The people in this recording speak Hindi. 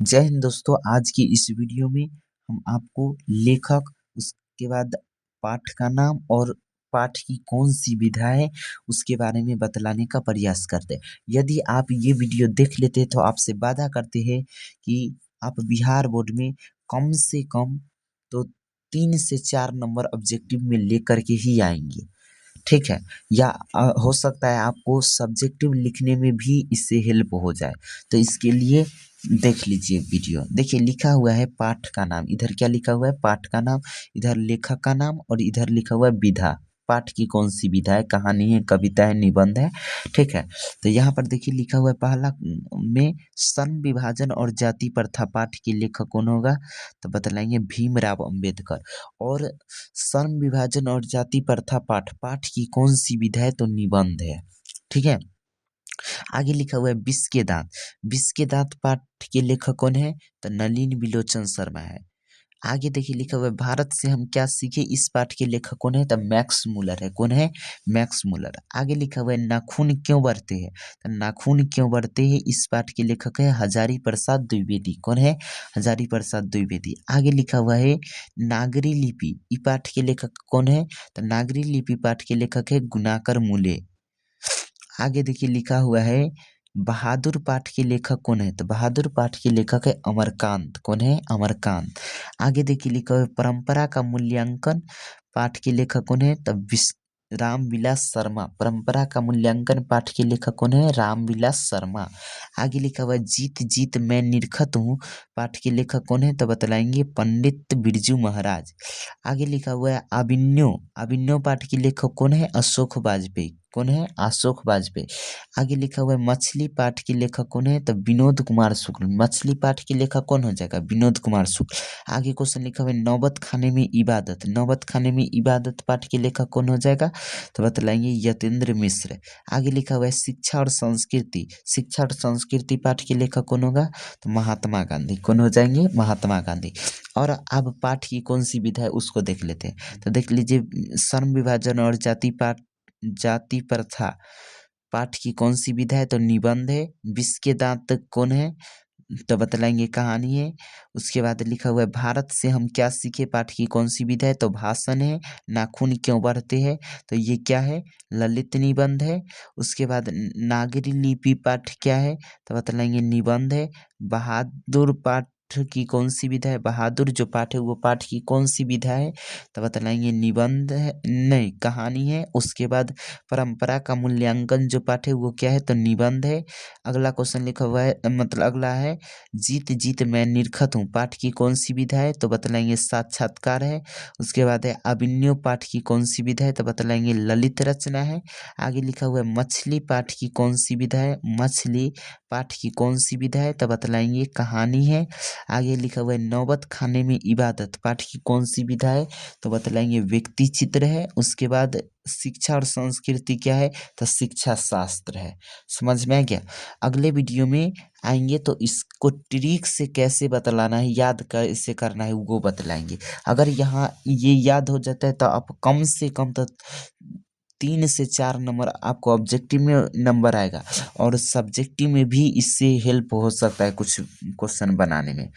जय हिंद दोस्तों। आज की इस वीडियो में हम आपको लेखक, उसके बाद पाठ का नाम और पाठ की कौन सी विधा है उसके बारे में बतलाने का प्रयास करते हैं। यदि आप ये वीडियो देख लेते तो आपसे वादा करते हैं कि आप बिहार बोर्ड में कम से कम तो 3 से 4 नंबर ऑब्जेक्टिव में लेकर के ही आएंगे। ठीक है, या हो सकता है आपको सब्जेक्टिव लिखने में भी इससे हेल्प हो जाए। तो इसके लिए देख लीजिए वीडियो। देखिए लिखा हुआ है पाठ का नाम, इधर क्या लिखा हुआ है पाठ का नाम, इधर लेखक का नाम और इधर लिखा हुआ है विधा। पाठ की कौन सी विधा है, कहानी है, कविता है, निबंध है। ठीक है, तो यहाँ पर देखिए लिखा हुआ है पहला में सन विभाजन और जाति प्रथा। पाठ के लेखक कौन होगा तो बतलाएंगे भीमराव अंबेडकर। और सन विभाजन और जाति प्रथा पाठ, पाठ की कौन सी विधा है तो निबंध है। ठीक है, आगे लिखा हुआ है विष के दांत। विष के दांत पाठ के लेखक कौन है तो नलिन बिलोचन शर्मा है। आगे देखिए लिखा हुआ है भारत से हम क्या सीखे। इस पाठ के लेखक कौन है तो मैक्स मुलर है। कौन है मैक्स मुलर। आगे लिखा हुआ है नाखून क्यों बढ़ते हैं तो नाखून क्यों बढ़ते हैं इस पाठ के लेखक है हजारी प्रसाद द्विवेदी। कौन है हजारी प्रसाद द्विवेदी। आगे लिखा हुआ है नागरी लिपि। ई पाठ के लेखक कौन है तो नागरी लिपि पाठ के लेखक है गुनाकर मूले। आगे देखिए लिखा हुआ है बहादुर पाठ के लेखक कौन है तो बहादुर पाठ के लेखक है अमरकांत। कौन है अमरकांत। आगे देखिए लिखा हुआ है परंपरा का मूल्यांकन पाठ के लेखक कौन है तो रामविलास शर्मा। परंपरा का मूल्यांकन पाठ के लेखक कौन है रामविलास शर्मा। आगे लिखा हुआ है जीत जीत मैं निरखत हूँ पाठ के लेखक कौन है तो बतलाएंगे पंडित बिरजू महाराज। आगे लिखा हुआ है अभिन्यो। अभिन्यो पाठ के लेखक कौन है अशोक वाजपेयी। कौन है अशोक वाजपेयी। आगे लिखा हुआ है मछली पाठ के लेखक कौन है तो विनोद कुमार शुक्ल। मछली पाठ के लेखक कौन हो जाएगा विनोद कुमार शुक्ल। आगे क्वेश्चन लिखा हुआ है नौबत खाने में इबादत। नौबत खाने में इबादत पाठ के लेखक कौन हो जाएगा तो बतलाएंगे यतेंद्र मिश्र। आगे लिखा हुआ है शिक्षा और संस्कृति। शिक्षा और संस्कृति पाठ के लेखक कौन होगा तो महात्मा गांधी। कौन हो जाएंगे महात्मा गांधी। और अब पाठ की कौन सी विधा है उसको देख लेते हैं। तो देख लीजिए श्रम विभाजन और जाति प्रथा पाठ की कौन सी विधा है तो निबंध है। विष के दांत कौन है तो बतलाएंगे कहानी है। उसके बाद लिखा हुआ है भारत से हम क्या सीखे पाठ की कौन सी विधा है तो भाषण है। नाखून क्यों बढ़ते हैं तो ये क्या है ललित निबंध है। उसके बाद नागरी लिपि पाठ क्या है तो बतलाएंगे निबंध है। बहादुर पाठ की कौन सी विधा है। बहादुर जो पाठ है वो पाठ की कौन सी विधा है तो बतलाएंगे निबंध है, नहीं कहानी है। उसके बाद परंपरा का मूल्यांकन जो पाठ है वो क्या है तो निबंध है। अगला क्वेश्चन लिखा हुआ है मतलब अगला है जीत जीत मैं निरखत हूँ पाठ की कौन सी विधा है तो बतलाएंगे साक्षात्कार है। उसके बाद है अभिनय पाठ की कौन सी विधा है तो बतलाएंगे ललित रचना है। आगे लिखा हुआ है मछली पाठ की कौन सी विधा है। मछली पाठ की कौन सी विधा है तो बतलाएंगे कहानी है। आगे लिखा हुआ है नौबत खाने में इबादत पाठ की कौन सी विधा है तो बतलाएंगे व्यक्ति चित्र है। उसके बाद शिक्षा और संस्कृति क्या है तो शिक्षा शास्त्र है। समझ में आ गया। अगले वीडियो में आएंगे तो इसको ट्रिक से कैसे बतलाना है, याद कैसे करना है वो बतलाएंगे। अगर यहाँ ये याद हो जाता है तो आप कम से कम तो 3 से 4 नंबर आपको ऑब्जेक्टिव में नंबर आएगा और सब्जेक्टिव में भी इससे हेल्प हो सकता है कुछ क्वेश्चन बनाने में।